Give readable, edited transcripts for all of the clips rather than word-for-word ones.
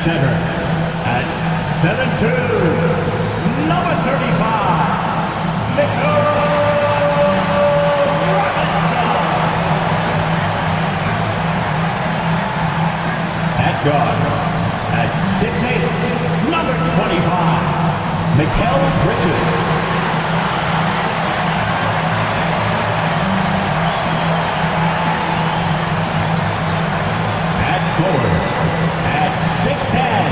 center, at 7'2", number 35, Mitchell. At guard, at 6'8", number 25, Mikal Bridges. At forward, at 6'10",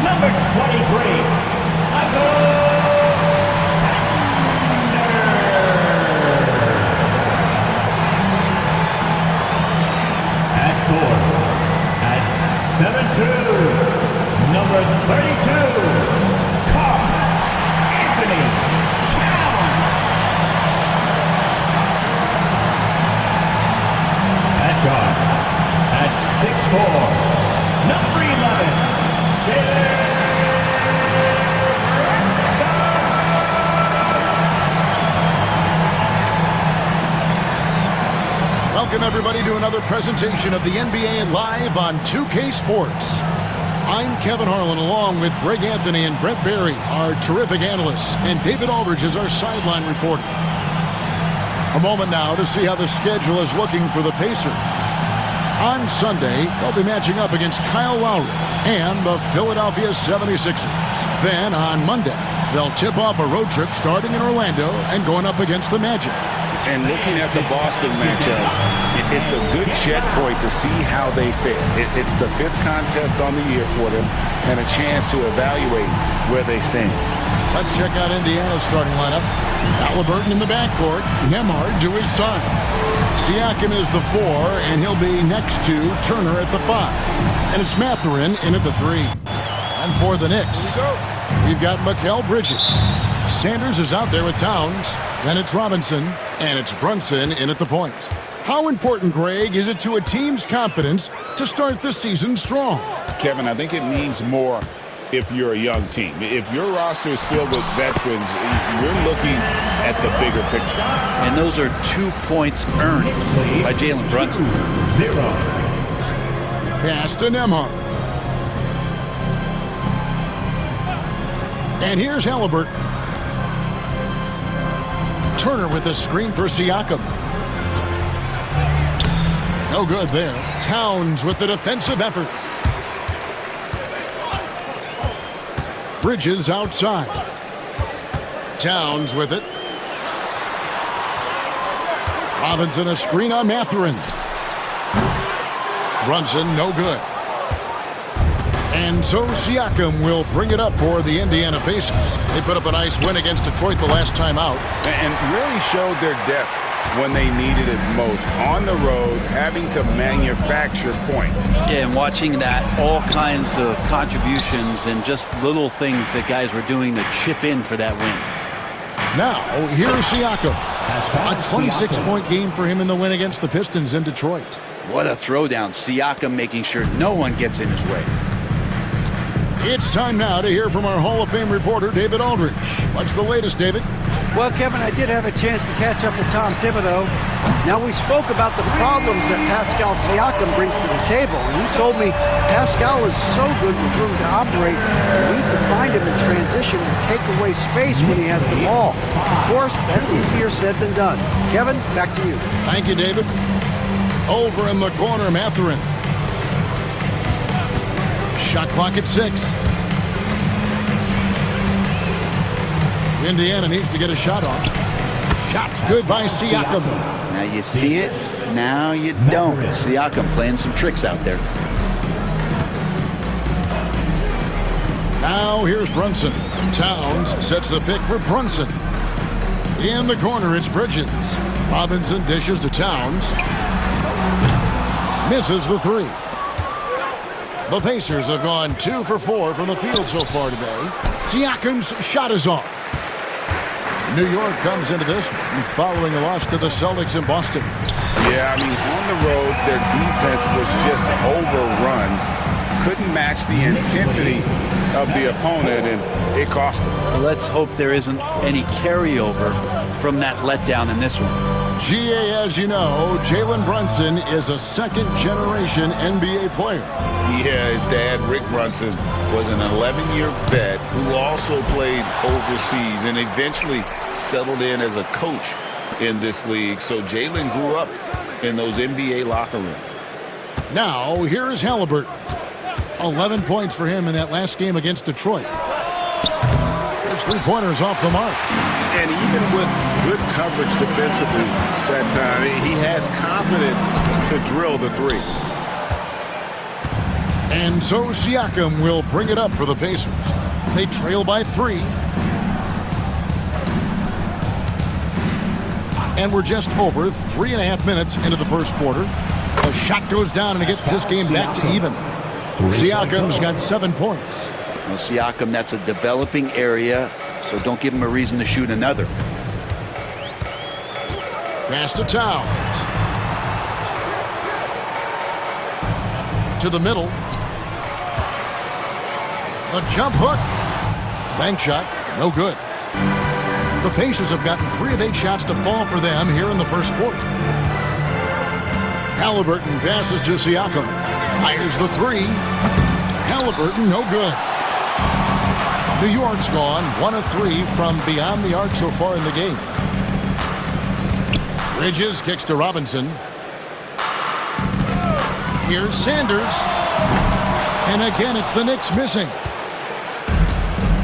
number 23, Michael. At forward, at 7'2", number 32, Carl Anthony Towns. At guard, at 6'4", number 11, Welcome, everybody, to another presentation of the NBA Live on 2K Sports. I'm Kevin Harlan, along with Greg Anthony and Brent Barry, our terrific analysts, and David Aldridge is our sideline reporter. A moment now to see how the schedule is looking for the Pacers. On Sunday, they'll be matching up against Kyle Lowry and the Philadelphia 76ers. Then, on Monday, they'll tip off a road trip starting in Orlando and going up against the Magic. And looking at the Boston matchup, it's a good checkpoint to see how they fit. It's the 5th contest on the year for them and a chance to evaluate where they stand. Let's check out Indiana's starting lineup. Halliburton in the backcourt, Nembhard to his son. Siakam is the 4, and he'll be next to Turner at the 5. And it's Mathurin in at the 3. And for the Knicks, we've got Mikal Bridges. Sanders is out there with Towns. Then it's Robinson, and it's Brunson in at the point. How important, Greg, is it to a team's confidence to start the season strong? Kevin, I think it means more if you're a young team. If your roster is filled with veterans, you're looking at the bigger picture. And those are 2 points earned by Jalen Brunson. 0. Pass to Nembhard. And here's Halliburton. Turner with the screen for Siakam. No good there. Towns with the defensive effort. Bridges outside. Towns with it. Robinson a screen on Mathurin. Brunson no good. And so Siakam will bring it up for the Indiana Pacers. They put up a nice win against Detroit the last time out. And really showed their depth when they needed it most. On the road, having to manufacture points. Yeah, and watching that, all kinds of contributions and just little things that guys were doing to chip in for that win. Now, here's Siakam. A 26-point game for him in the win against the Pistons in Detroit. What a throwdown. Siakam making sure no one gets in his way. It's time now to hear from our Hall of Fame reporter, David Aldridge. What's the latest, David? Well, Kevin, I did have a chance to catch up with Tom Thibodeau. Now, we spoke about the problems that Pascal Siakam brings to the table, and he told me Pascal is so good with room to operate, we need to find him in transition and take away space when he has the ball. Of course, that's easier said than done. Kevin, back to you. Thank you, David. Over in the corner, Mathurin. Shot clock at 6. Indiana needs to get a shot off. Shot's good by Siakam. Now you see it, now you don't. Siakam playing some tricks out there. Now here's Brunson. Towns sets the pick for Brunson. In the corner, it's Bridges. Robinson dishes to Towns. Misses the 3. The Pacers have gone 2 for 4 from the field so far today. Siakam's shot is off. New York comes into this one following a loss to the Celtics in Boston. Yeah, I mean, on the road, their defense was just overrun. Couldn't match the intensity of the opponent, and it cost them. Let's hope there isn't any carryover from that letdown in this one. GA, as you know, Jalen Brunson is a second-generation NBA player. Yeah, his dad, Rick Brunson, was an 11-year vet who also played overseas and eventually settled in as a coach in this league. So Jalen grew up in those NBA locker rooms. Now, here is Halliburton. 11 points for him in that last game against Detroit. His three-pointers off the mark. And even with good coverage defensively that time, he has confidence to drill the three. And so Siakam will bring it up for the Pacers. They trail by 3. And we're just over 3.5 minutes into the first quarter. The shot goes down and it gets this game back to even. Siakam's got 7 points. Well, Siakam, that's a developing area, so don't give him a reason to shoot another. Pass to Towns. To the middle. The jump hook. Bank shot. No good. The Pacers have gotten 3 of 8 shots to fall for them here in the first quarter. Halliburton passes to Siakam. Fires the 3. Halliburton, no good. New York's gone 1 of 3 from beyond the arc so far in the game. Bridges kicks to Robinson. Here's Sanders. And again, it's the Knicks missing.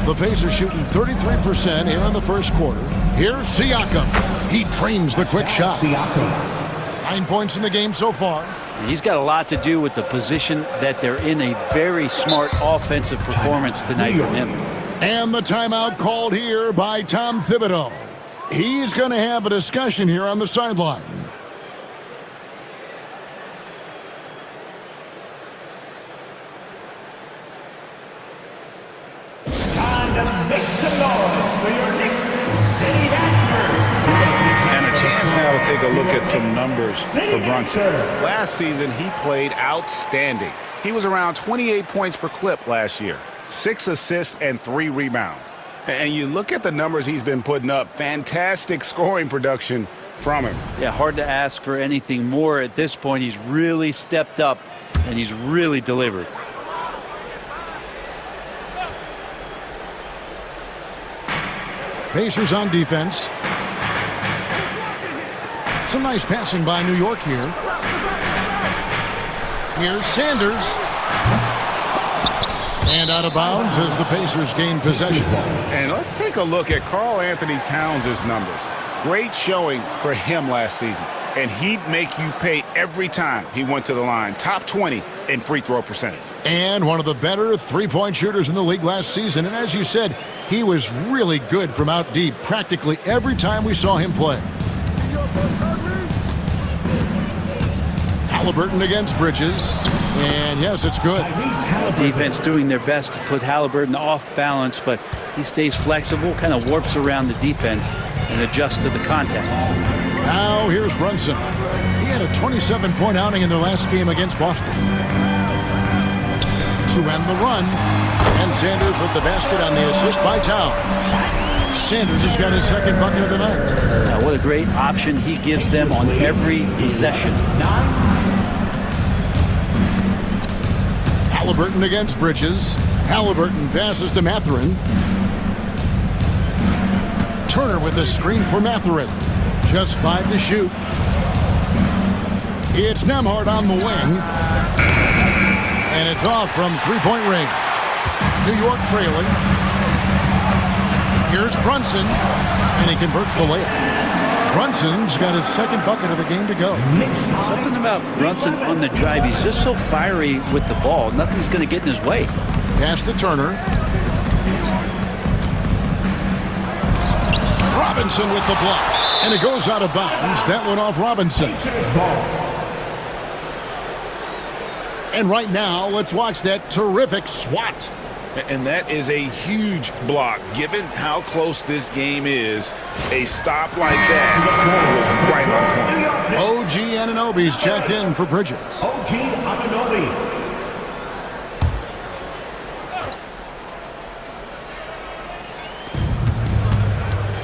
The Pacers shooting 33% here in the first quarter. Here's Siakam. He trains the quick shot. 9 points in the game so far. He's got a lot to do with the position that they're in. A very smart offensive performance tonight from him. And the timeout called here by Tom Thibodeau. He's going to have a discussion here on the sideline. Time to make some noise for your Knicks City Masters. And a chance now to take a look at some numbers for Brunson. Last season, he played outstanding. He was around 28 points per clip last year, 6 assists and 3 rebounds. And you look at the numbers he's been putting up, fantastic scoring production from him. Yeah, hard to ask for anything more at this point. He's really stepped up, and he's really delivered. Pacers on defense. Some nice passing by New York here. Here's Sanders. And out of bounds as the Pacers gain possession. And let's take a look at Karl Anthony Towns' numbers. Great showing for him last season. And he'd make you pay every time he went to the line. Top 20 in free throw percentage. And one of the better three-point shooters in the league last season. And as you said, he was really good from out deep practically every time we saw him play. Halliburton against Bridges. And yes, it's good. Defense doing their best to put Halliburton off balance, but he stays flexible, kind of warps around the defense and adjusts to the contact. Now here's Brunson. He had a 27-point outing in their last game against Boston. To end the run. And Sanders with the basket on the assist by Towns. Sanders has got his second bucket of the night. Now, what a great option he gives them on every possession. Halliburton against Bridges. Halliburton passes to Mathurin. Turner with the screen for Mathurin. Just 5 to shoot. It's Nembhard on the wing. And it's off from three-point range. New York trailing. Here's Brunson. And he converts the layup. Brunson's got his second bucket of the game to go. Something about Brunson on the drive. He's just so fiery with the ball. Nothing's going to get in his way. Pass to Turner. Robinson with the block. And it goes out of bounds. That went off Robinson. And right now, let's watch that terrific swat. And that is a huge block. Given how close this game is, a stop like that was right on point. OG Anunoby's checked in for Bridges. OG Anunoby.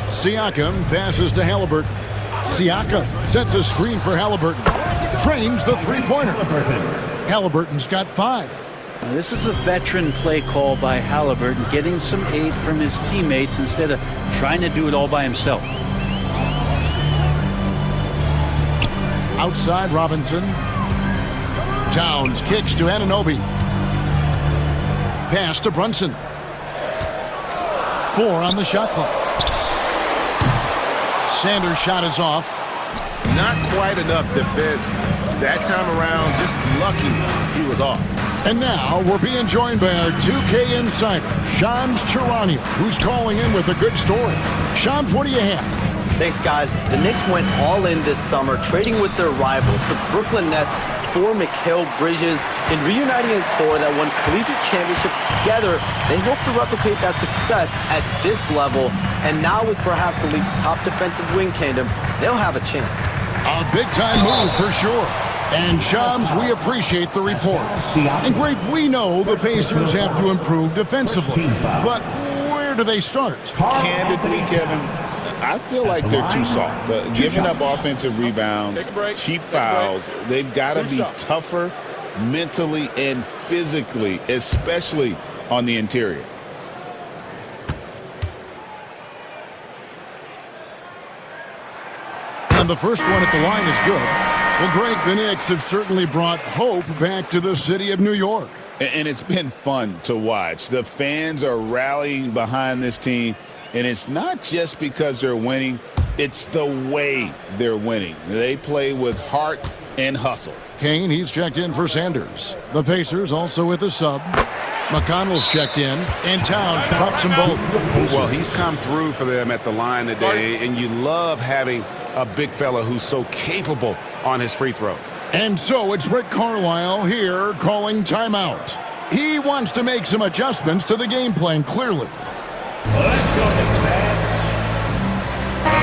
Siakam passes to Halliburton. Siakam sets a screen for Halliburton. Trains the three-pointer. Halliburton's got 5. Now, this is a veteran play call by Halliburton, getting some aid from his teammates instead of trying to do it all by himself. Outside Robinson. Towns kicks to Anunoby. Pass to Brunson. 4 on the shot clock. Sanders' shot is off. Not quite enough defense. That time around, just lucky he was off. And now we're being joined by our 2K insider, Shams Charania, who's calling in with a good story. Shams, what do you have? Thanks, guys. The Knicks went all in this summer, trading with their rivals, the Brooklyn Nets, for Mikal Bridges. In reuniting a core that won collegiate championships together, they hope to replicate that success at this level. And now with perhaps the league's top defensive wing tandem, they'll have a chance. A big-time move for sure. And Shams, we appreciate the report. And great, we know the Pacers have to improve defensively. But where do they start? Candidly, Kevin, I feel like they're too soft. Giving up offensive rebounds, cheap fouls, they've got to be tougher mentally and physically, especially on the interior. And the first one at the line is good. Well, Greg, the Knicks have certainly brought hope back to the city of New York. And it's been fun to watch. The fans are rallying behind this team, and it's not just because they're winning. It's the way they're winning. They play with heart and hustle. Kane, he's checked in for Sanders. The Pacers also with a sub. McConnell's checked in, and Towns drops them both. Well, he's come through for them at the line today, and you love having a big fella who's so capable on his free throws. And so it's Rick Carlisle here calling timeout. He wants to make some adjustments to the game plan, clearly. Let's go, Knicks fans.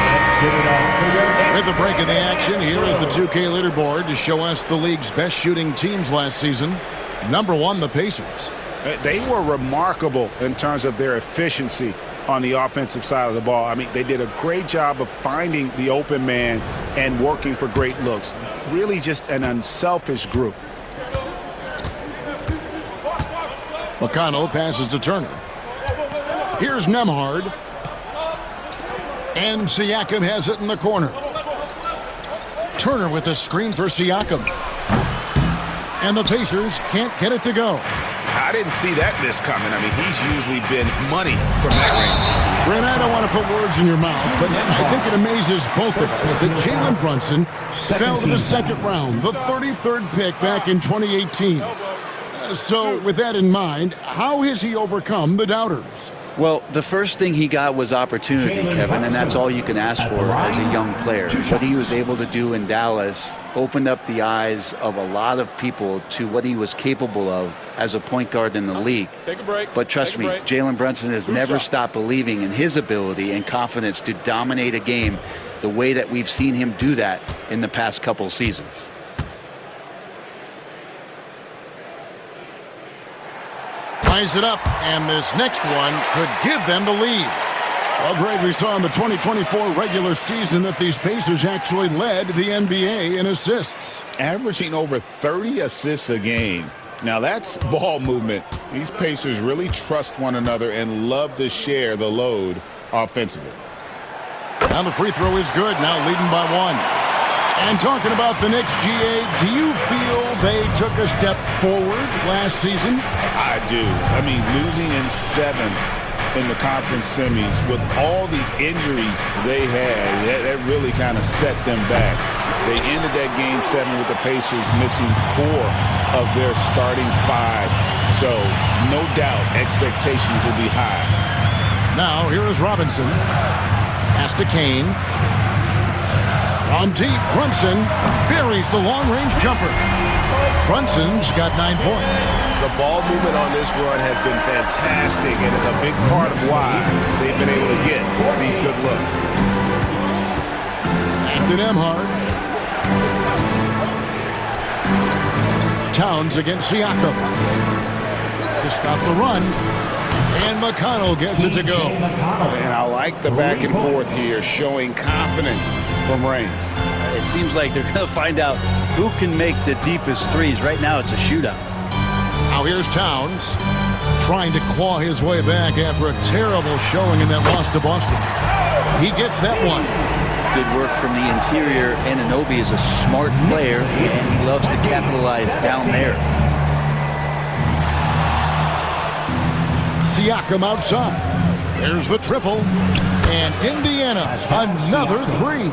Let's give it up for your Knicks. With the break of the action, here is the 2K leaderboard to show us the league's best shooting teams last season. Number 1, the Pacers. They were remarkable in terms of their efficiency on the offensive side of the ball. I mean, they did a great job of finding the open man and working for great looks. Really just an unselfish group. McConnell passes to Turner. Here's Nembhard. And Siakam has it in the corner. Turner with a screen for Siakam. And the Pacers can't get it to go. I didn't see that miss coming. I mean, he's usually been money from that range. Brent, I don't want to put words in your mouth, but I think it amazes both of us that Jalen Brunson fell to the second round, the 33rd pick back in 2018. So with that in mind, how has he overcome the doubters? Well, the first thing he got was opportunity, Kevin, and that's all you can ask for as a young player. What he was able to do in Dallas opened up the eyes of a lot of people to what he was capable of as a point guard in the league. Take a break. But trust me, Jalen Brunson has never stopped believing in his ability and confidence to dominate a game the way that we've seen him do that in the past couple seasons. Ties it up, and this next one could give them the lead. Well, Greg, we saw in the 2024 regular season that these Pacers actually led the NBA in assists. Averaging over 30 assists a game. Now, that's ball movement. These Pacers really trust one another and love to share the load offensively. Now the free throw is good, now leading by 1. And talking about the Knicks, GA, do you feel they took a step forward last season? I do. I mean, losing in 7 in the conference semis with all the injuries they had, that really kind of set them back. They ended that game 7 with the Pacers missing 4 of their starting 5. So, no doubt, expectations will be high. Now, here is Robinson. Pass to Kane. From deep, Brunson buries the long-range jumper. Brunson's got 9 points. The ball movement on this run has been fantastic and is a big part of why they've been able to get these good looks. Back to Nembhard. Towns against Siakam. To stop the run. And McConnell gets it to go. And I like the back and forth here, showing confidence from range. It seems like they're going to find out who can make the deepest threes. Right now, it's a shootout. Now here's Towns trying to claw his way back after a terrible showing in that loss to Boston. He gets that one. Good work from the interior. Anunoby is a smart player, and he loves to capitalize down there. Siakam outside. There's the triple. And Indiana, another three.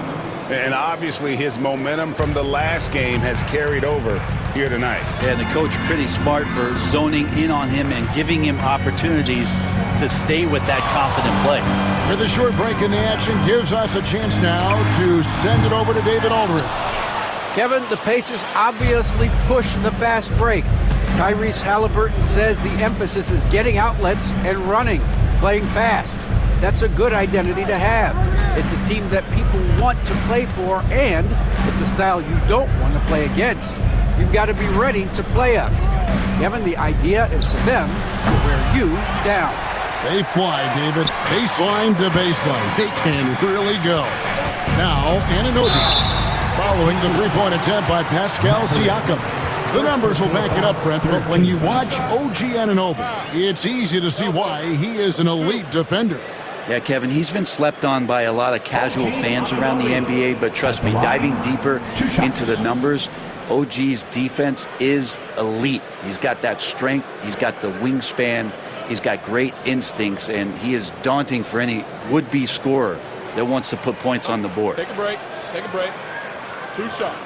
And obviously his momentum from the last game has carried over here tonight. And the coach pretty smart for zoning in on him and giving him opportunities to stay with that confident play. With a short break in the action, gives us a chance now to send it over to David Aldridge. Kevin, the Pacers obviously push the fast break. Tyrese Halliburton says the emphasis is getting outlets and running, playing fast. That's a good identity to have. It's a team that people want to play for, and it's a style you don't want to play against. You've got to be ready to play us. Kevin, the idea is for them to wear you down. They fly, David. Baseline to baseline. They can really go. Now, Anunoby, following the three-point attempt by Pascal Siakam. The numbers will back it up, Brent, but when you watch OG Anunoby, it's easy to see why he is an elite defender. Yeah, Kevin, he's been slept on by a lot of casual fans around the NBA, but trust me, diving deeper into the numbers, OG's defense is elite. He's got that strength, he's got the wingspan, he's got great instincts, and he is daunting for any would-be scorer that wants to put points on the board. Take a break. Take a break. 2 shots.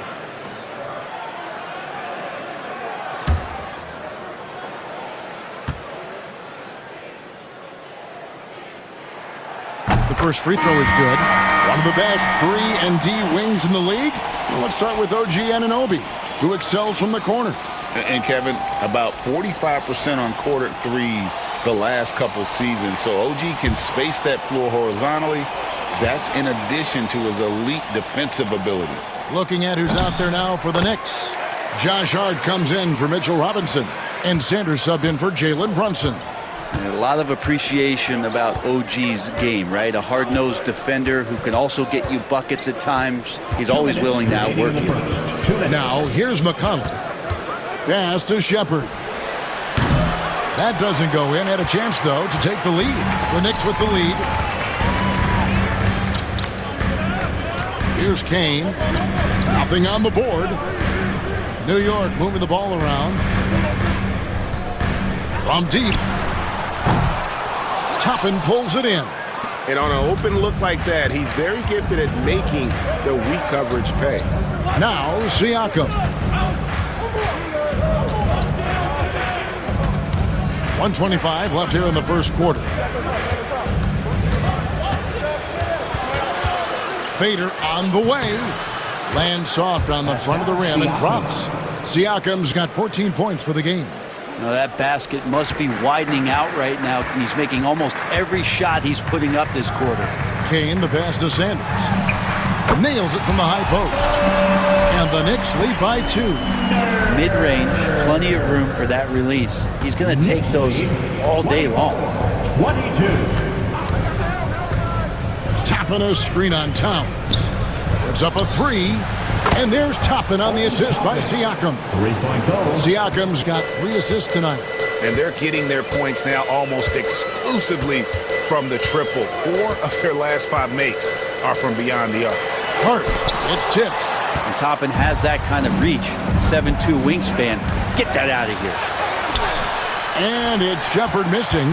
The first free throw is good. One of the best 3-and-D wings in the league. Well, let's start with OG Anunoby, who excels from the corner. And Kevin, about 45% on quarter threes the last couple seasons. So OG can space that floor horizontally. That's in addition to his elite defensive abilities. Looking at who's out there now for the Knicks. Josh Hart comes in for Mitchell Robinson. And Sanders subbed in for Jalen Brunson. And a lot of appreciation about OG's game, right? A hard-nosed defender who can also get you buckets at times. He's always willing to outwork you. Now, here's McConnell. Pass to Shepard. That doesn't go in. Had a chance, though, to take the lead. The Knicks with the lead. Here's Kane. Nothing on the board. New York moving the ball around. From deep. Toppin pulls it in. And on an open look like that, he's very gifted at making the weak coverage pay. Now, Siakam. 1:25 left here in the first quarter. Fader on the way. Lands soft on the front of the rim and drops. Siakam's got 14 points for the game. Now that basket must be widening out right now. He's making almost every shot he's putting up this quarter. Kane, the pass to Sanders. Nails it from the high post. And the Knicks lead by 2. Mid-range, plenty of room for that release. He's going to take those all day long. 22. Toppin a screen on Towns. It's up a 3. And there's Toppin on the assist by Siakam. 3-point goal. Siakam's got 3 assists tonight. And they're getting their points now almost exclusively from the triple. 4 of their last 5 makes are from beyond the arc. Hart, it's tipped. And Toppin has that kind of reach. 7'2" wingspan. Get that out of here. And it's Shepard missing.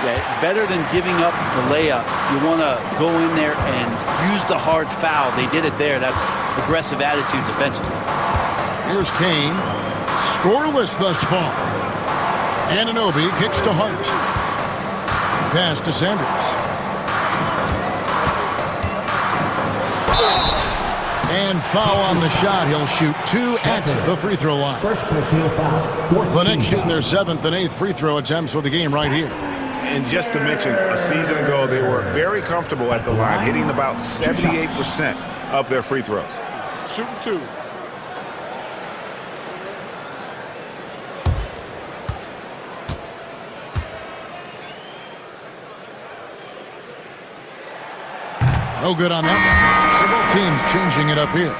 Yeah, better than giving up the layup, you want to go in there and use the hard foul. They did it there. That's aggressive attitude defensively. Here's Kane. Scoreless thus far. Anunoby kicks to Hart. Pass to Sanders. And foul on the shot. He'll shoot 2 at the free throw line. First personal foul. The Knicks shooting their 7th and 8th free throw attempts for the game right here. And just to mention, a season ago, they were very comfortable at the line, hitting about 78% of their free throws. Shooting 2. No good on that one. So both teams changing it up here.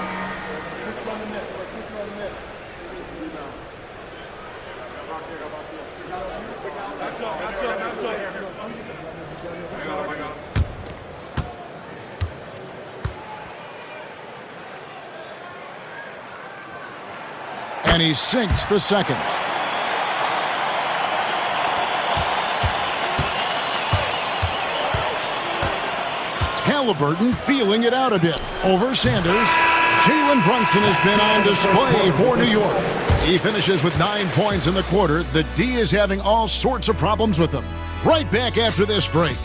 And he sinks the second. Halliburton feeling it out a bit. Over Sanders. Jalen Brunson has been on display for New York. He finishes with 9 points in the quarter. The D is having all sorts of problems with him. Right back after this break.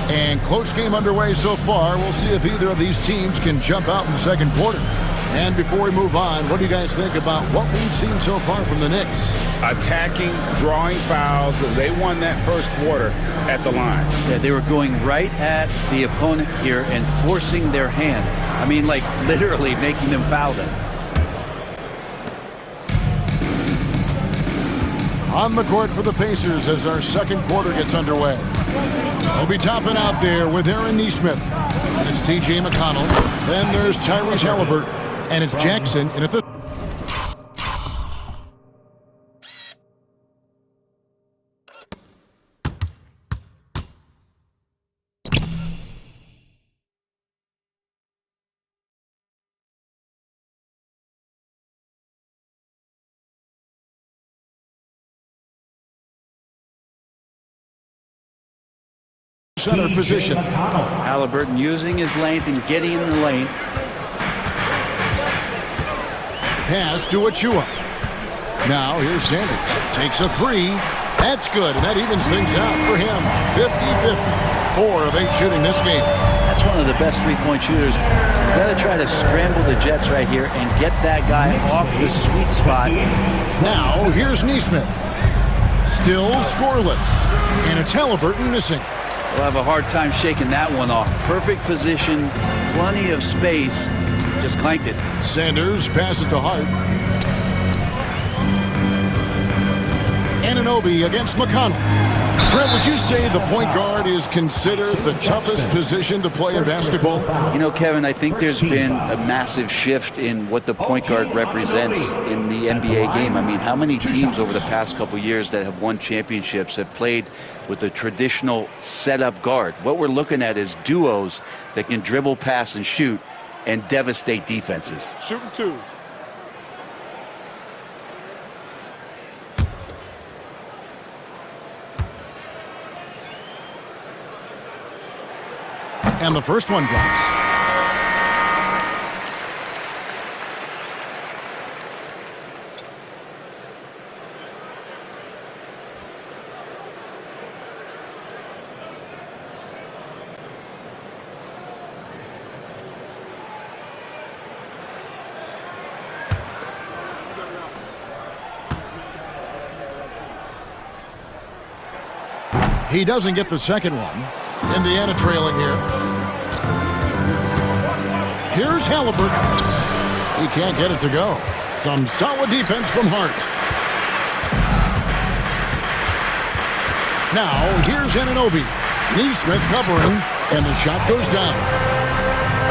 And close game underway so far. We'll see if either of these teams can jump out in the second quarter. And before we move on, what do you guys think about what we've seen so far from the Knicks? Attacking, drawing fouls. They won that first quarter at the line. Yeah, they were going right at the opponent here and forcing their hand. I mean, like literally making them foul them. On the court for the Pacers as our second quarter gets underway. We'll be topping out there with Aaron Nesmith. And it's T.J. McConnell. Then there's Tyrese Halliburton. And it's Jackson in at the... center position. Halliburton using his length and getting in the lane. Pass to Achua. Now here's Sanders. Takes a three. That's good, and that evens things out for him. 50-50. 4 of 8 shooting this game. That's one of the best three-point shooters. You've got to try to scramble the Jets right here and get that guy off the sweet spot. Now here's Nesmith. Still scoreless. And it's Halliburton missing. We'll have a hard time shaking that one off. Perfect position, plenty of space. Just clanked it. Sanders passes to Hart. Anunoby against McConnell. Brett, would you say the point guard is considered the toughest position to play in basketball? You know, Kevin, I think there's been a massive shift in what the point guard represents in the NBA game. I mean, how many teams over the past couple years that have won championships have played with a traditional setup guard? What we're looking at is duos that can dribble, pass, and shoot and devastate defenses. Shooting 2. And the first one drops. He doesn't get the second one. Indiana trailing here. Here's Halliburton. He can't get it to go. Some solid defense from Hart. Now, here's Anunoby. Nesmith covering, and the shot goes down.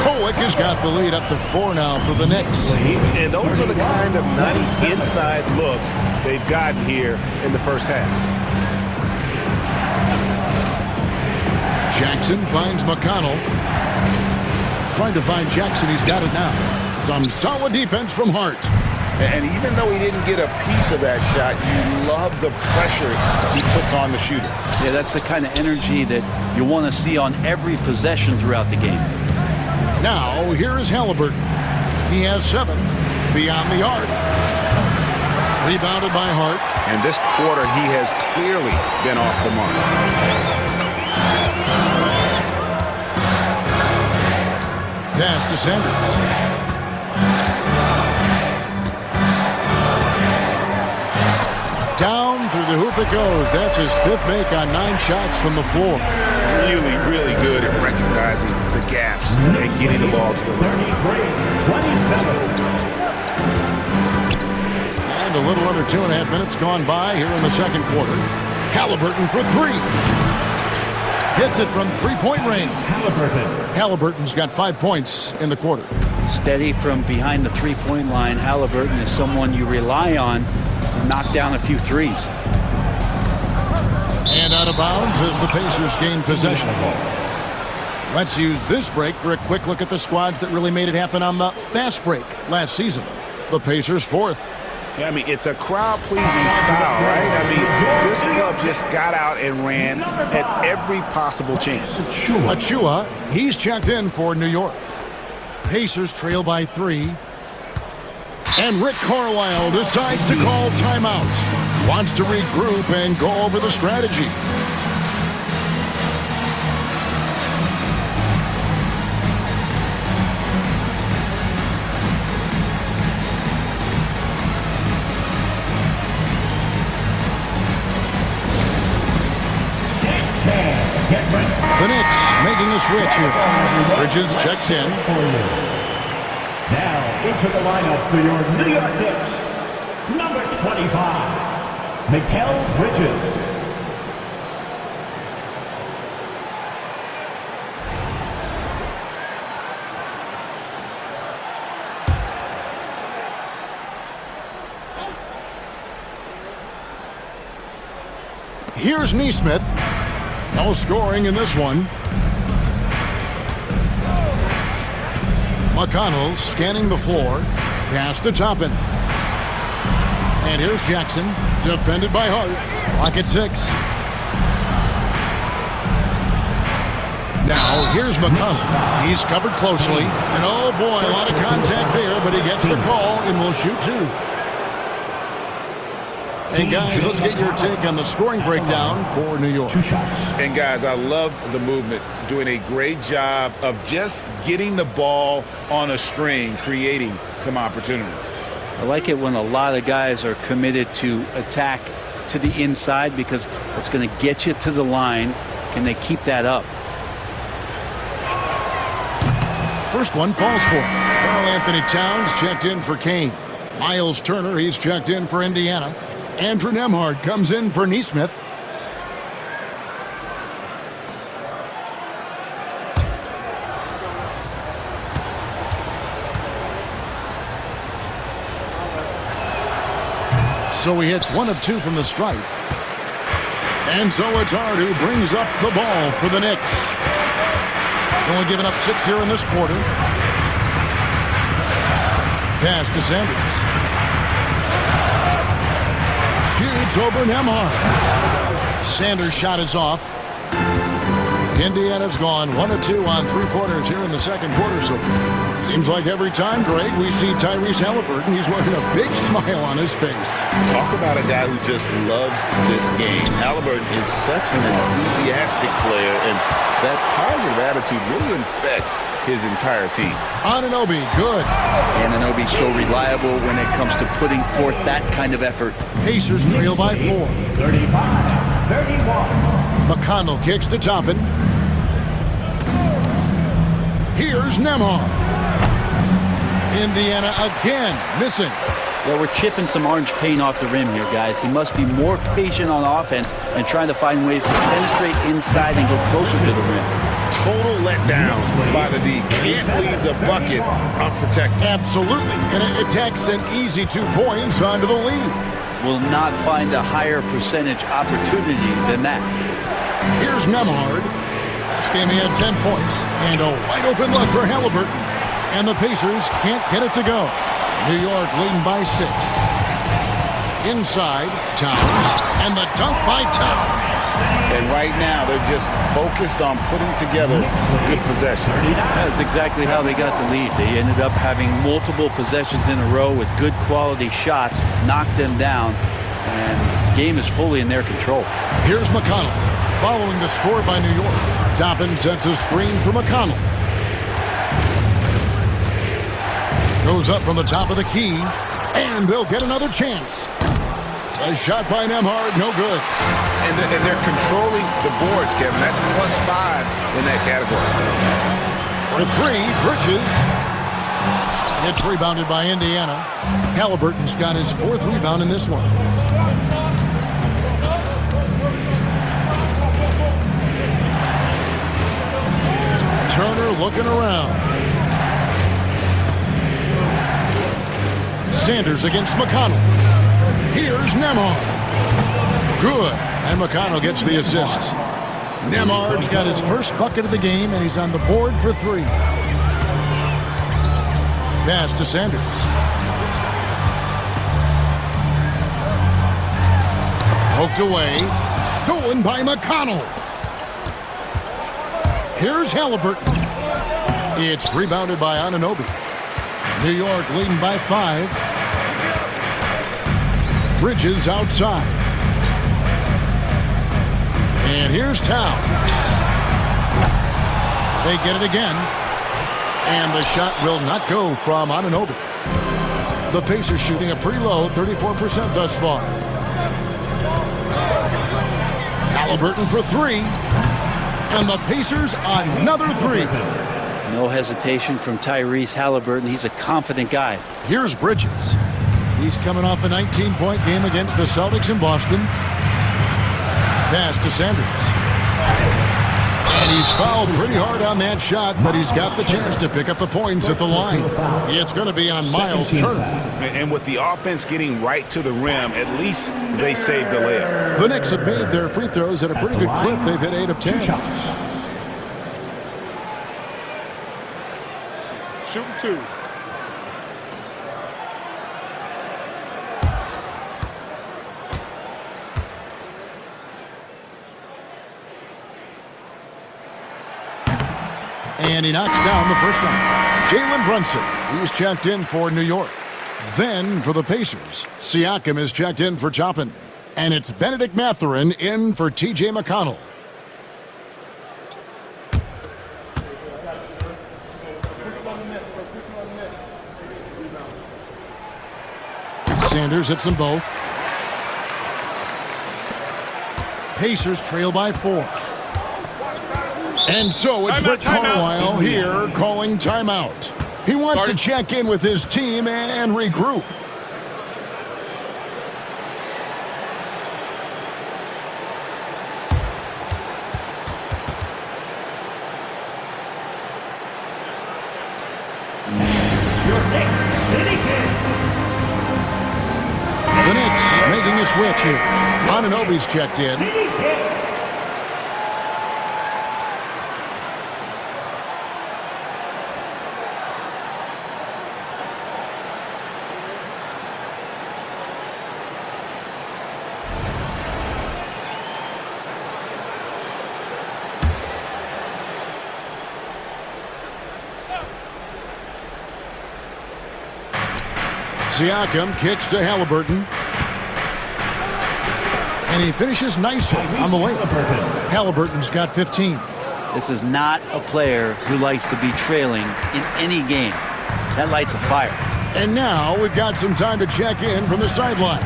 Kolek has got the lead up to 4 now for the Knicks. And those are the kind of nice inside looks they've gotten here in the first half. Jackson finds McConnell. Trying to find Jackson. He's got it now. Some solid defense from Hart. And even though he didn't get a piece of that shot, you love the pressure he puts on the shooter. Yeah, that's the kind of energy that you want to see on every possession throughout the game. Now, here is Halliburton. He has 7 beyond the arc. Rebounded by Hart. And this quarter, he has clearly been off the mark. Pass to Sanders. Down through the the hoop it goes. That's his 5th make on 9 shots from the floor. Really, really good at recognizing the gaps and getting the ball to the rim. 27. And a little under 2.5 minutes gone by here in the second quarter. Halliburton for 3. Hits it from 3-point range. Halliburton's got 5 points in the quarter. Steady from behind the three-point line. Halliburton is someone you rely on to knock down a few threes. And out of bounds as the Pacers gain possession. Let's use this break for a quick look at the squads that really made it happen on the fast break last season. The Pacers 4th. Yeah, I mean, it's a crowd-pleasing style, right? I mean, this club just got out and ran at every possible chance. Achua, he's checked in for New York. Pacers trail by 3. And Rick Carlisle decides to call timeout. Wants to regroup and go over the strategy. The Knicks making a switch here. Bridges checks in. Now into the lineup for your New York Knicks, number 25, Mikal Bridges. Here's Nesmith. No scoring in this one. McConnell scanning the floor. Pass to Toppin. And here's Jackson. Defended by Hart. Clock at 6. Now here's McConnell. He's covered closely. And oh boy, a lot of contact there, but he gets the call and will shoot 2. And guys, let's get your take on the scoring breakdown for New York. And guys, I love the movement, doing a great job of just getting the ball on a string, creating some opportunities. I like it when a lot of guys are committed to attack to the inside because it's going to get you to the line. Can they keep that up? First one falls for him. Karl Anthony Towns checked in for Kane. Miles Turner, he's checked in for Indiana. Andrew Nembhard comes in for Nesmith. So he hits 1 of 2 from the stripe. And so it's Hart who brings up the ball for the Knicks. Only giving up 6 here in this quarter. Pass to Sanders. Shoots over Nembhard. Sanders' shot is off. Indiana's gone 1 of 2 on 3 quarters here in the second quarter so far. Seems like every time, Greg, we see Tyrese Halliburton, he's wearing a big smile on his face. Talk about a guy who just loves this game. Halliburton is such an enthusiastic player, and that positive attitude really infects his entire team. Anunoby, good. Anunoby's so reliable when it comes to putting forth that kind of effort. Pacers trail by 4. 35-31. McConnell kicks to Toppin. Here's Nembhard. Indiana again missing. Well, we're chipping some orange paint off the rim here, guys. He must be more patient on offense and trying to find ways to penetrate inside and get closer to the rim. Total letdown by the D. Can't leave the bucket unprotected. Absolutely. And it attacks an easy 2 points onto the lead. Will not find a higher percentage opportunity than that. Here's Nembhard. This game he had 10 points. And a wide open look for Halliburton. And the Pacers can't get it to go. New York leading by 6. Inside, Towns. And the dunk by Towns. And right now, they're just focused on putting together good possession. That's exactly how they got the lead. They ended up having multiple possessions in a row with good quality shots, knocked them down, and the game is fully in their control. Here's McConnell. Following the score by New York. Toppin sets a screen for McConnell. Goes up from the top of the key, and they'll get another chance. A shot by Nembhard, no good. And they're controlling the boards, Kevin. That's +5 in that category. For three, Bridges. It's rebounded by Indiana. Halliburton's got his 4th rebound in this one. Turner looking around. Sanders against McConnell. Here's Nembhard. Good. And McConnell gets the assist. Nembhard's got his first bucket of the game, and he's on the board for 3. Pass to Sanders. Poked away. Stolen by McConnell. Here's Halliburton. It's rebounded by Anunoby. New York leading by 5. Bridges outside. And here's Towns. They get it again. And the shot will not go from Anunoby. The Pacers shooting a pretty low 34% thus far. Halliburton for 3. And the Pacers another 3. No hesitation from Tyrese Halliburton. He's a confident guy. Here's Bridges. He's coming off a 19-point game against the Celtics in Boston. Pass to Sanders. And he's fouled pretty hard on that shot, but he's got the chance to pick up the points at the line. It's going to be on Miles Turner. And with the offense getting right to the rim, at least they saved the layup. The Knicks have made their free throws at a pretty good clip. They've hit 8 of 10. Shooting 2. And he knocks down the first one. Jalen Brunson, he's checked in for New York. Then for the Pacers, Siakam is checked in for Chopin. And it's Benedict Mathurin in for T.J. McConnell. Sanders hits them both. Pacers trail by 4. And so it's Rick Carlisle here calling timeout. He wants to check in with his team and regroup. The Knicks making a switch here. Anunoby's checked in. Siakam kicks to Halliburton. And he finishes nicely on the layup. Halliburton's got 15. This is not a player who likes to be trailing in any game. That lights a fire. And now we've got some time to check in from the sidelines.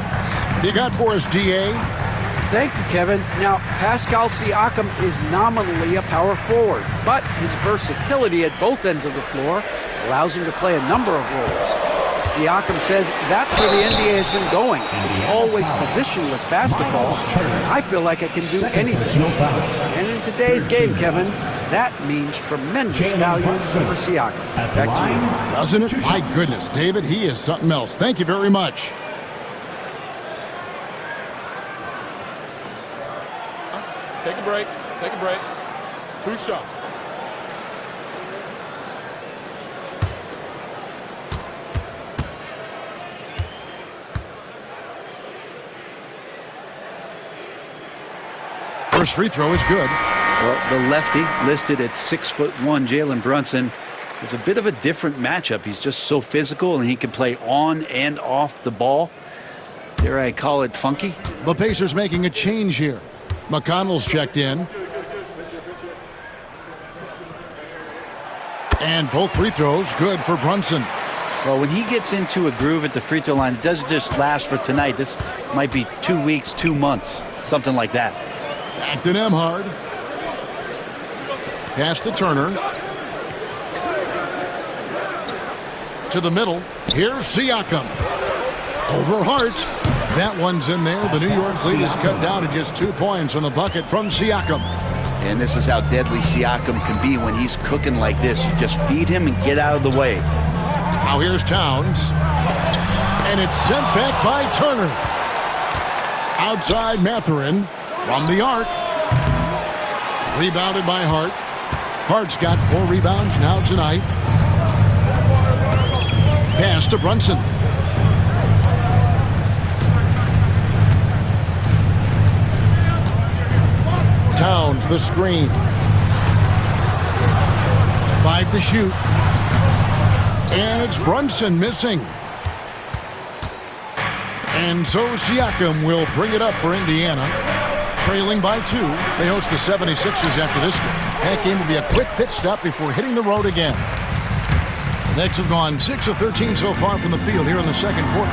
You got for us, D.A.? Thank you, Kevin. Now, Pascal Siakam is nominally a power forward, but his versatility at both ends of the floor allows him to play a number of roles. Siakam says that's where the NBA has been going. It's always positionless basketball. I feel like I can do anything. And in today's game, Kevin, that means tremendous value for Siakam. Back to you. Doesn't it? My goodness, David, he is something else. Thank you very much. Take a break. Take a break. 2 shots. First free throw is good. Well, the lefty, listed at 6'1", Jalen Brunson, is a bit of a different matchup. He's just so physical, and he can play on and off the ball. Dare I call it funky? The Pacers making a change here. McConnell's checked in. And both free throws good for Brunson. Well, when he gets into a groove at the free throw line, it doesn't just last for tonight. This might be 2 weeks, 2 months, something like that. Back to Nemhard. Pass to Turner. To the middle. Here's Siakam. Over Hart. That one's in there. The New York lead is cut down to just 2 points on the bucket from Siakam. And this is how deadly Siakam can be when he's cooking like this. You just feed him and get out of the way. Now here's Towns. And it's sent back by Turner. Outside Mathurin from the arc. Rebounded by Hart. Hart's got 4 rebounds now tonight. Pass to Brunson. Towns the screen. 5 to shoot. And it's Brunson missing. And so Siakam will bring it up for Indiana. Trailing by 2. They host the 76ers after this game. That game will be a quick pit stop before hitting the road again. The Knicks have gone 6 of 13 so far from the field here in the second quarter.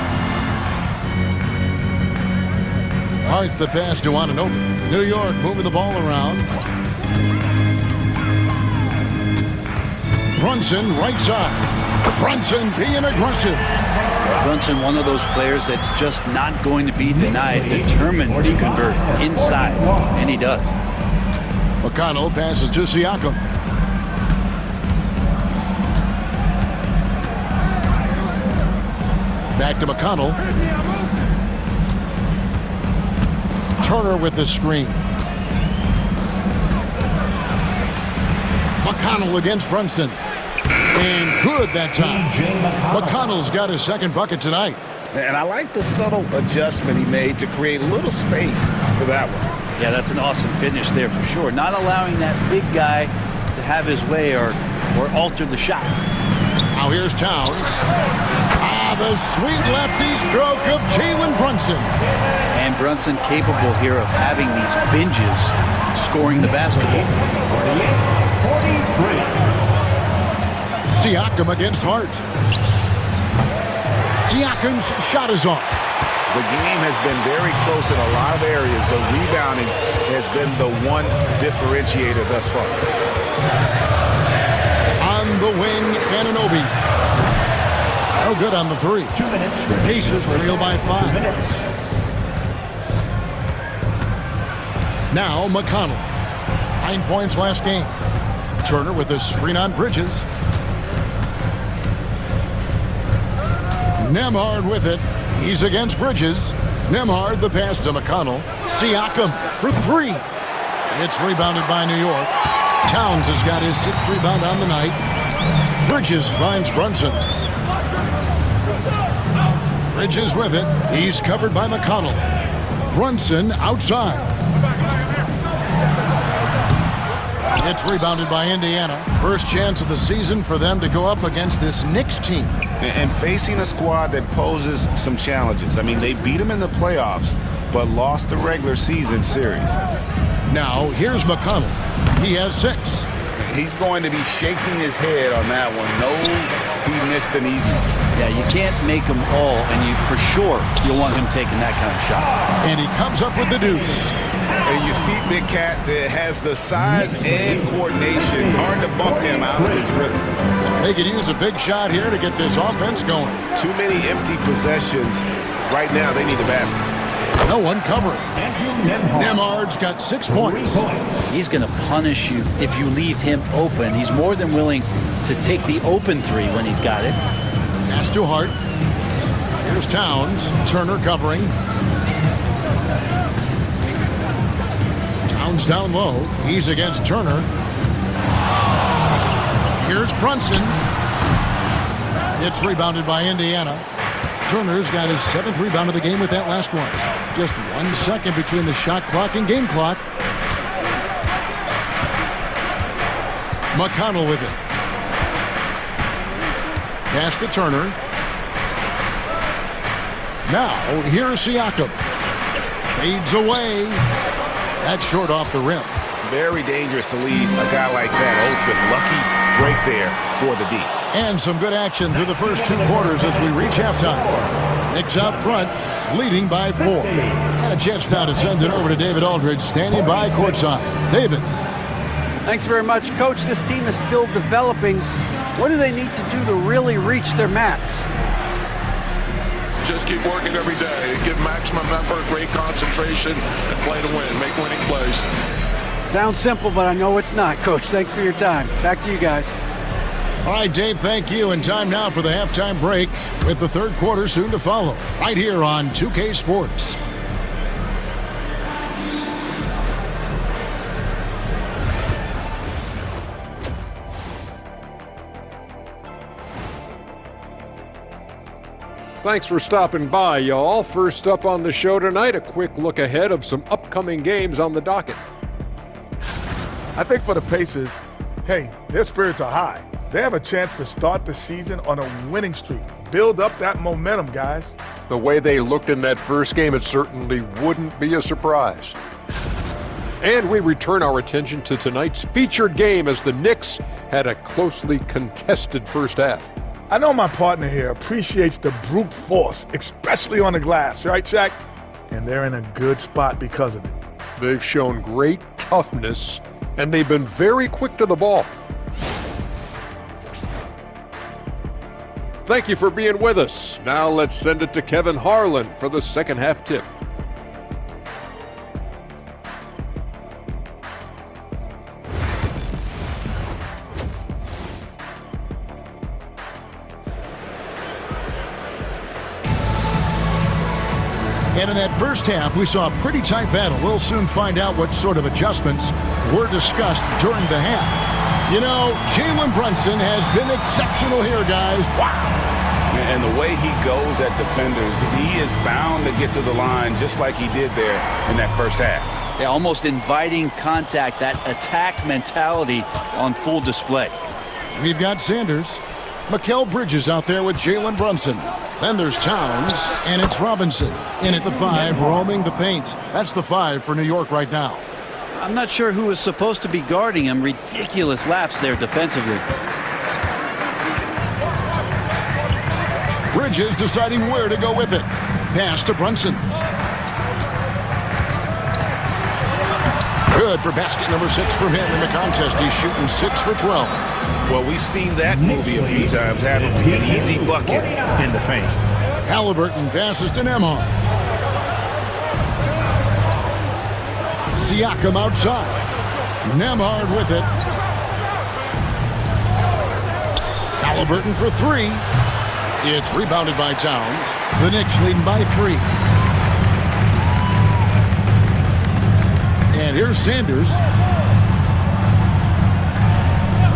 Hart the pass to Anunoby. New York moving the ball around. Brunson right side. Brunson being aggressive. Brunson, one of those players that's just not going to be denied, determined to convert inside, and he does. McConnell passes to Siakam. Back to McConnell. Turner with the screen. McConnell against Brunson. And good that time. McConnell's got his second bucket tonight. And I like the subtle adjustment he made to create a little space for that one. Yeah, that's an awesome finish there for sure. Not allowing that big guy to have his way or alter the shot. Now here's Towns. The sweet lefty stroke of Jalen Brunson. And Brunson capable here of having these binges scoring the basketball. 43. Siakam against Hart. Siakam's shot is off. The game has been very close in a lot of areas, but rebounding has been the one differentiator thus far. On the wing, Anunoby. No good on the 3. 2 minutes. Pacers trail by 5. Now McConnell. 9 points last game. Turner with a screen on Bridges. Nemhard with it. He's against Bridges. Nemhard the pass to McConnell. Siakam for 3. It's rebounded by New York. Towns has got his 6th rebound on the night. Bridges finds Brunson. Bridges with it. He's covered by McConnell. Brunson outside. It's rebounded by Indiana. First chance of the season for them to go up against this Knicks team. And facing a squad that poses some challenges. I mean, they beat them in the playoffs, but lost the regular season series. Now, here's McConnell. He has 6. He's going to be shaking his head on that one. Knows he missed an easy one. Yeah, you can't make them all, and for sure you'll want him taking that kind of shot. And he comes up with the deuce. And you see Big Cat that has the size and coordination. Hard to bump him out of his rhythm. They could use a big shot here to get this offense going. Too many empty possessions. Right now, they need a basket. No one covering. Nemhard's got 6 points. He's going to punish you if you leave him open. He's more than willing to take the open 3 when he's got it. Pass to Hart. Here's Towns. Turner covering. Towns down low. He's against Turner. Here's Brunson. It's rebounded by Indiana. Turner's got his 7th rebound of the game with that last one. Just 1 second between the shot clock and game clock. McConnell with it. Pass to Turner. Now, here's Siakam. Fades away. That's short off the rim. Very dangerous to leave a guy like that open. Lucky break there for the D. And some good action through the first 2 quarters as we reach halftime. Knicks out front, leading by 4. And a chance now to send it over to David Aldridge, standing by courtside. David. Thanks very much, Coach. This team is still developing. What do they need to do to really reach their max? Just keep working every day. Give maximum effort, great concentration, and play to win. Make winning plays. Sounds simple, but I know it's not, Coach. Thanks for your time. Back to you guys. All right, Dave, thank you. And time now for the halftime break with the third quarter soon to follow. Right here on 2K Sports. Thanks for stopping by, y'all. First up on the show tonight, a quick look ahead of some upcoming games on the docket. I think for the Pacers, hey, their spirits are high. They have a chance to start the season on a winning streak. Build up that momentum, guys. The way they looked in that first game, it certainly wouldn't be a surprise. And we return our attention to tonight's featured game as the Knicks had a closely contested first half. I know my partner here appreciates the brute force, especially on the glass, right, Shaq? And they're in a good spot because of it. They've shown great toughness, and they've been very quick to the ball. Thank you for being with us. Now let's send it to Kevin Harlan for the second half tip. And in that first half, we saw a pretty tight battle. We'll soon find out what sort of adjustments were discussed during the half. You know, Jalen Brunson has been exceptional here, guys. Wow. And the way he goes at defenders, he is bound to get to the line just like he did there in that first half. Yeah, almost inviting contact, that attack mentality on full display. We've got Sanders. Mikal Bridges out there with Jalen Brunson. Then there's Towns, and it's Robinson. In at the 5, roaming the paint. That's the 5 for New York right now. I'm not sure who was supposed to be guarding him. Ridiculous lapse there defensively. Bridges deciding where to go with it. Pass to Brunson. Good for basket number 6 from him in the contest. He's shooting 6 for 12. Well, we've seen that movie a few times, haven't we? An easy bucket in the paint. Halliburton passes to Nembhard. Siakam outside. Nembhard with it. Halliburton for 3. It's rebounded by Towns. The Knicks leading by 3. And here's Sanders.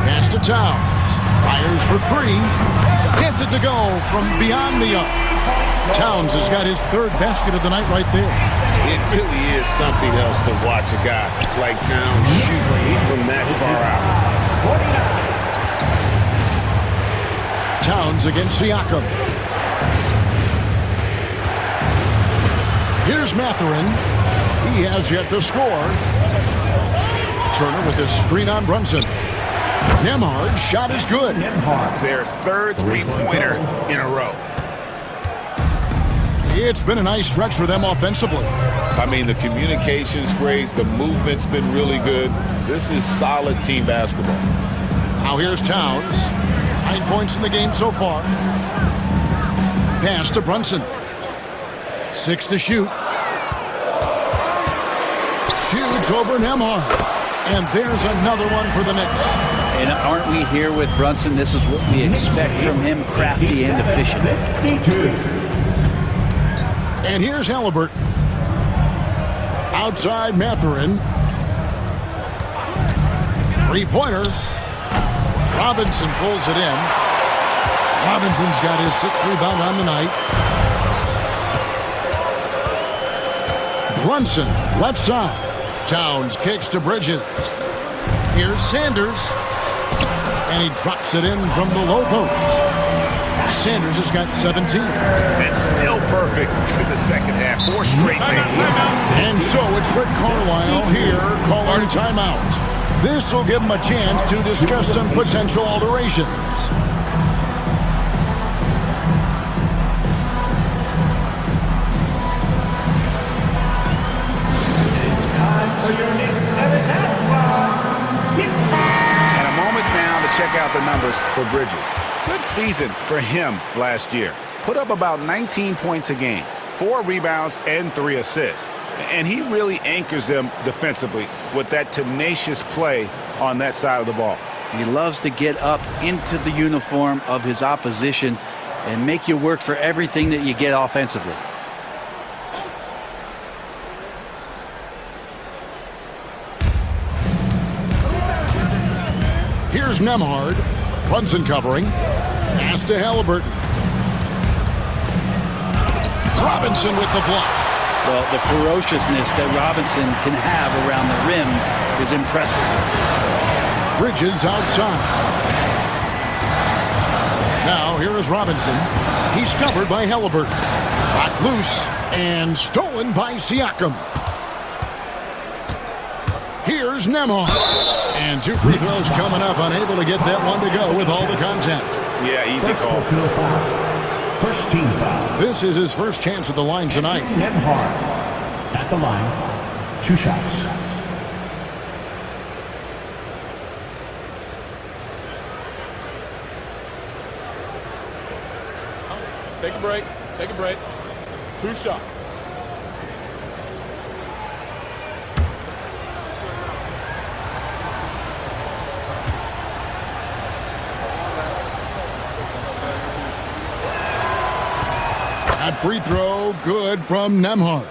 Pass to Towns. Fires for 3. Gets it to go from beyond the arc. Towns has got his 3rd basket of the night right there. It really is something else to watch a guy like Towns shoot from that far out. Towns against Siakam. Here's Mathurin. He has yet to score. Turner with his screen on Brunson. Nembhard's shot is good. Their 3rd three-pointer in a row. It's been a nice stretch for them offensively. I mean, the communication's great. The movement's been really good. This is solid team basketball. Now here's Towns. 9 points in the game so far. Pass to Brunson. 6 to shoot. Shoots over Nembhard. And there's another one for the Knicks. And aren't we here with Brunson? This is what we expect from him, crafty and efficient. And here's Halliburton. Outside Mathurin. 3-pointer. Robinson pulls it in. Robinson's got his 6th rebound on the night. Brunson, left side. Towns kicks to Bridges. Here's Sanders. And he drops it in from the low post. Sanders has got 17. And still perfect in the second half. 4 straight things. And so it's Rick Carlisle here calling timeout. This will give him a chance to discuss some potential alterations. And a moment now to check out the numbers for Bridges. Good season for him last year. Put up about 19 points a game, 4 rebounds and 3 assists. And he really anchors them defensively with that tenacious play on that side of the ball. He loves to get up into the uniform of his opposition and make you work for everything that you get offensively. Here's Nembhard. Brunson covering. Pass to Halliburton. Robinson with the block. Well, the ferociousness that Robinson can have around the rim is impressive. Bridges outside. Now here is Robinson. He's covered by Halliburton. Knocked loose and stolen by Siakam. Here's Nembhard. And 2 free throws coming up. Unable to get that one to go with all the contact. Yeah, easy call. First team foul. This is his first chance at the line tonight. Nembhard at the line. 2 shots. Take a break. Take a break. 2 shots. That free throw good from Nembhard.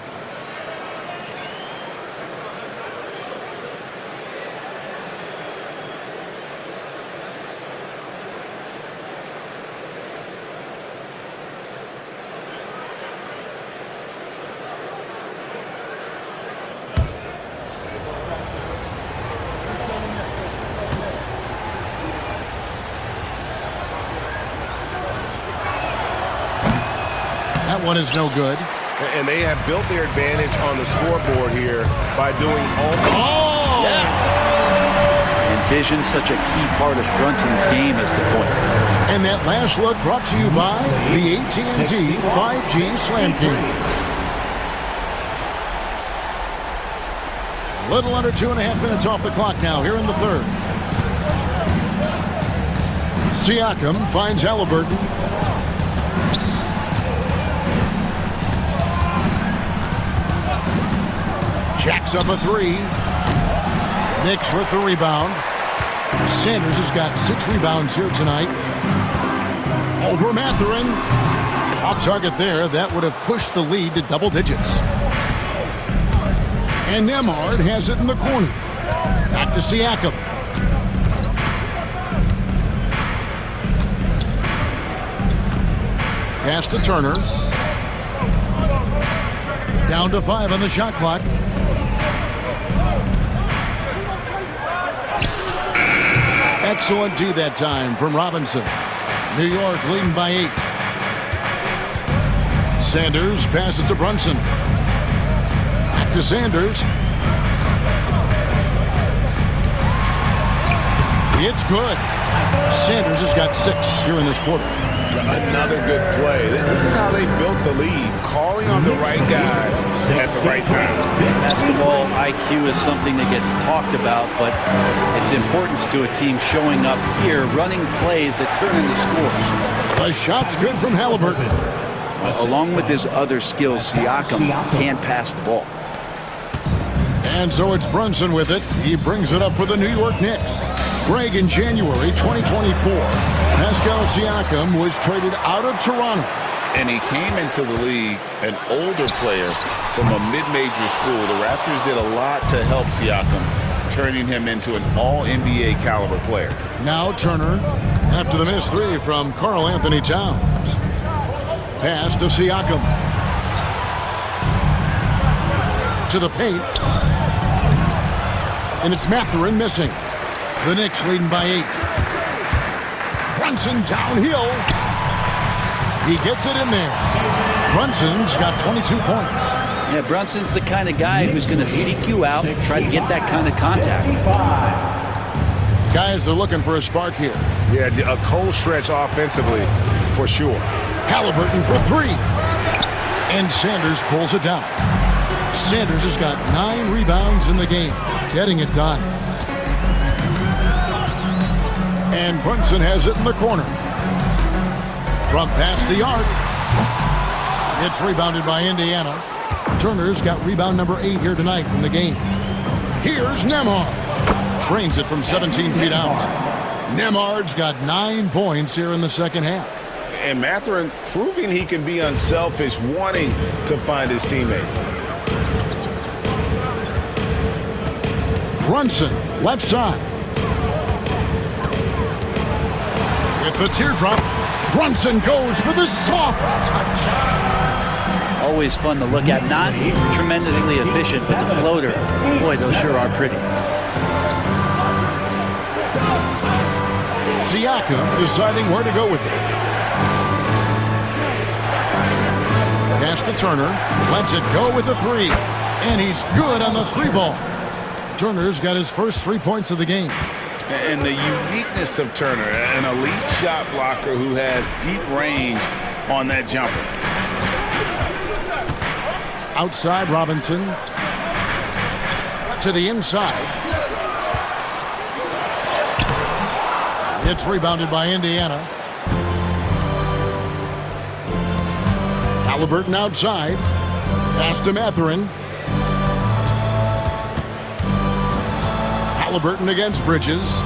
That one is no good. And they have built their advantage on the scoreboard here by doing all the... Oh! And vision's such a key part of Brunson's game as the point. And that last look brought to you by the AT&T 5G Slam King. A little under 2.5 minutes off the clock now here in the third. Siakam finds Halliburton. Jacks up a 3. Knicks with the rebound. Sanders has got 6 rebounds here tonight. Over Mathurin. Off target there. That would have pushed the lead to double digits. And Nembhard has it in the corner. Back to Siakam. Pass to Turner. Down to 5 on the shot clock. Excellent D that time from Robinson. New York leading by 8. Sanders passes to Brunson. Back to Sanders. It's good. Sanders has got 6 here in this quarter. Another good play. This is how they built the lead, calling on the right guys at the right time. Basketball IQ is something that gets talked about, but its importance to a team showing up here, running plays that turn into scores. The shot's good from Halliburton. Along with his other skills, Siakam can't pass the ball. And so it's Brunson with it. He brings it up for the New York Knicks. Greg, in January 2024, Pascal Siakam was traded out of Toronto. And he came into the league an older player from a mid-major school. The Raptors did a lot to help Siakam, turning him into an all-NBA caliber player. Now Turner, after the missed 3 from Karl Anthony Towns. Pass to Siakam. To the paint. And it's Mathurin missing. The Knicks leading by 8. Brunson downhill. He gets it in there. Brunson's got 22 points. Yeah, Brunson's the kind of guy who's going to seek you out and try to get that kind of contact. Guys are looking for a spark here. Yeah, a cold stretch offensively, for sure. Halliburton for 3. And Sanders pulls it down. Sanders has got 9 rebounds in the game, getting it done. And Brunson has it in the corner. From past the arc. It's rebounded by Indiana. Turner's got rebound number 8 here tonight in the game. Here's Nembhard. Trains it from 17 feet out. Nembhard's got 9 points here in the second half. And Mathurin proving he can be unselfish, wanting to find his teammates. Brunson, left side. With the teardrop, Brunson goes for the soft touch. Always fun to look at. Not tremendously efficient, but the floater, boy, those sure are pretty. Siakam deciding where to go with it. Pass to Turner, lets it go with the 3, and he's good on the 3 ball. Turner's got his first 3 points of the game. And the uniqueness of Turner, an elite shot blocker who has deep range on that jumper. Outside Robinson. To the inside. It's rebounded by Indiana. Halliburton outside. Pass to Mathurin. Halliburton against Bridges.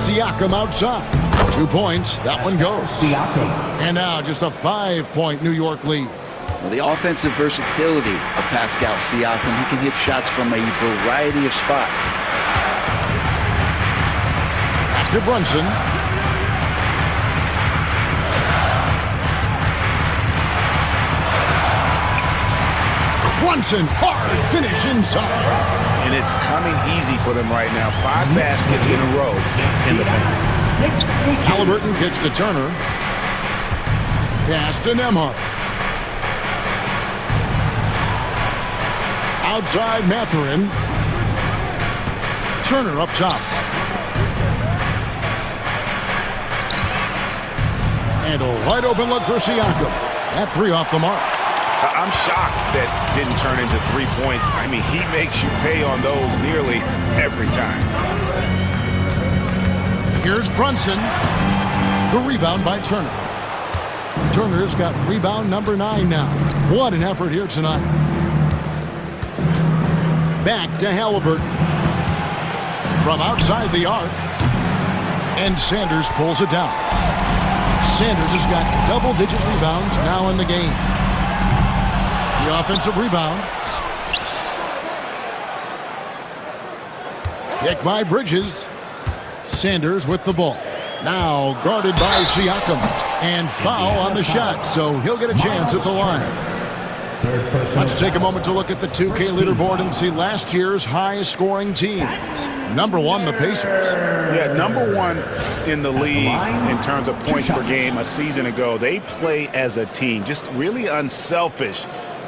Siakam outside. 2 points. That one goes. And now just a 5-point New York lead. Well, the offensive versatility of Pascal Siakam, he can hit shots from a variety of spots. Back to Brunson. Brunson, hard finish inside. And it's coming easy for them right now. 5 baskets in a row in the paint. Halliburton gets to Turner. Pass to Nembhard. Outside Mathurin. Turner up top. And a wide open look for Siakam. That 3 off the mark. I'm shocked that didn't turn into 3 points. I mean, he makes you pay on those nearly every time. Here's Brunson. The rebound by Turner. Turner's got rebound number 9 now. What an effort here tonight. Back to Halliburton. From outside the arc. And Sanders pulls it down. Sanders has got double-digit rebounds now in the game. The offensive rebound. Kick by Bridges. Sanders with the ball. Now guarded by Siakam. And foul on the shot, so he'll get a chance at the line. Let's take a moment to look at the 2K leaderboard and see last year's high-scoring teams. Number 1, the Pacers. Yeah, number 1 in the league in terms of points per game a season ago. They play as a team, just really unselfish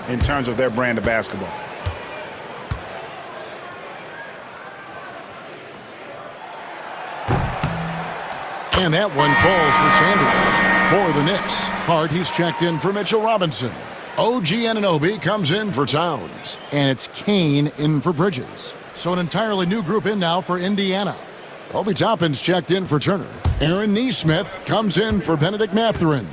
in terms of their brand of basketball. And that one falls for Sanders. For the Knicks, Hart, he's checked in for Mitchell Robinson. OG Anunoby comes in for Towns. And it's Kane in for Bridges. So an entirely new group in now for Indiana. Obi Toppin's checked in for Turner. Aaron Nesmith comes in for Benedict Mathurin.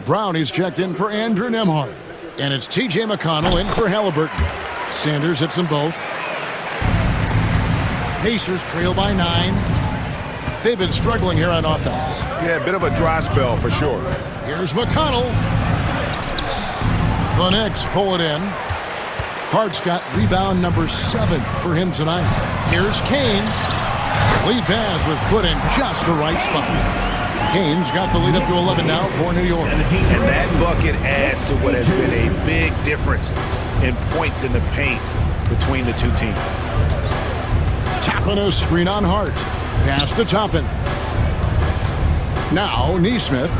Brownie's checked in for Andrew Nembhard. And it's T.J. McConnell in for Halliburton. Sanders hits them both. Pacers trail by 9. They've been struggling here on offense. Yeah, a bit of a dry spell for sure. Here's McConnell. The Knicks pull it in. Hart's got rebound number 7 for him tonight. Here's Kane. Lead pass was put in just the right spot. Kane's got the lead up to 11 now for New York. And that bucket adds to what has been a big difference in points in the paint between the 2 teams. Toppin a screen on Hart. Pass to Toppin. Now Nesmith.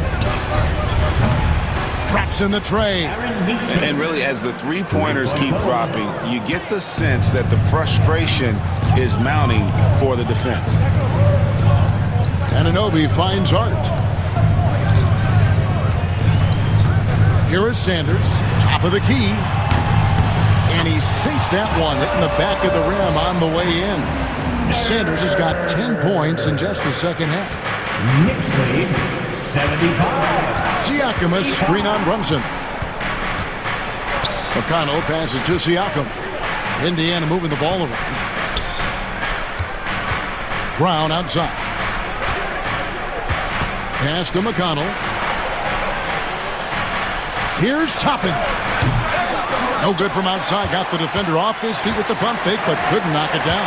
Traps in the tray. And really, as the 3-pointers keep dropping, you get the sense that the frustration is mounting for the defense. Anunoby finds Hart. Here is Sanders, top of the key. And he sinks that one, hitting the back of the rim on the way in. Sanders has got 10 points in just the second half. Knicks lead, 75. Siakam, a screen on Brunson. McConnell passes to Siakam. Indiana moving the ball around. Brown outside. Pass to McConnell. Here's Toppin. No good from outside. Got the defender off his feet with the pump fake, but couldn't knock it down.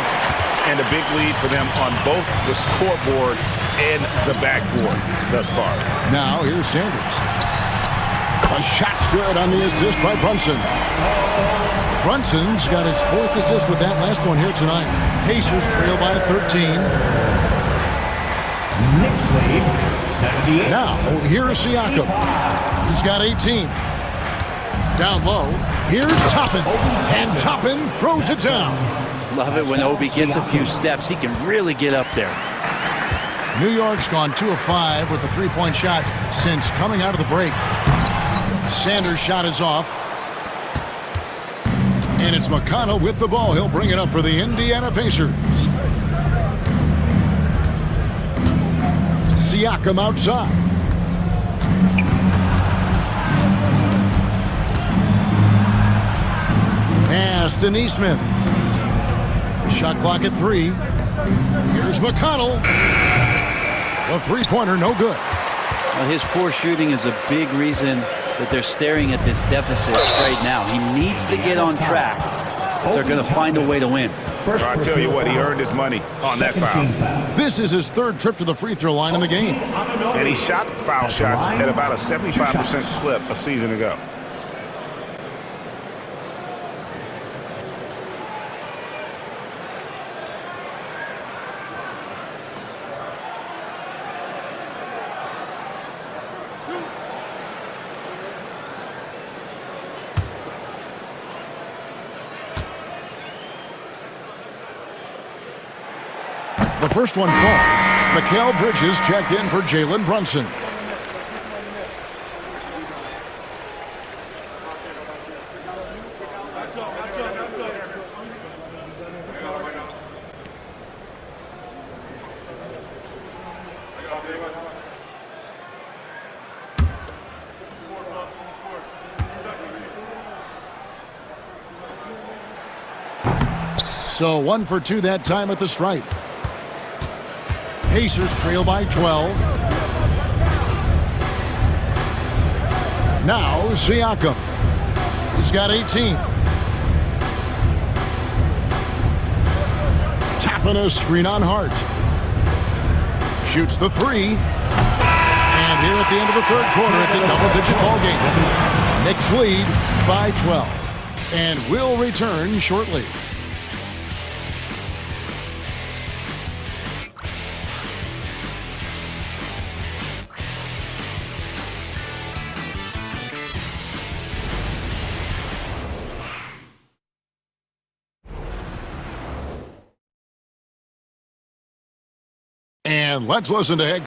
And a big lead for them on both the scoreboard and the backboard thus far. Now here's Sanders. A shot's good on the assist by Brunson. Brunson's got his 4th assist with that last one here tonight. Pacers trail by 13. Knicks lead, 78. Now here's Siakam. He's got 18. Down low. Here's Toppin. And Toppin throws it down. Love it when Obi gets a few steps. He can really get up there. New York's gone 2 of 5 with a 3-point shot since coming out of the break. Sanders' shot is off. And it's McConnell with the ball. He'll bring it up for the Indiana Pacers. Siakam outside. Pass to Nesmith. Shot clock at 3. Here's McConnell. The three-pointer, no good. Well, his poor shooting is a big reason that they're staring at this deficit right now. He needs to get on track if they're going to find a way to win. I tell you what, he earned his money on that foul. This is his 3rd trip to the free throw line in the game. And he shot foul shots at about a 75% clip a season ago. The first one falls. Mikal Bridges checked in for Jalen Brunson. So 1 for 2 that time at the stripe. Pacers trail by 12. Now Siakam. He's got 18. Tapping a screen on Hart. Shoots the 3. And here at the end of the 3rd quarter, it's a double-digit ball game. Knicks lead by 12. And will return shortly. And let's listen to head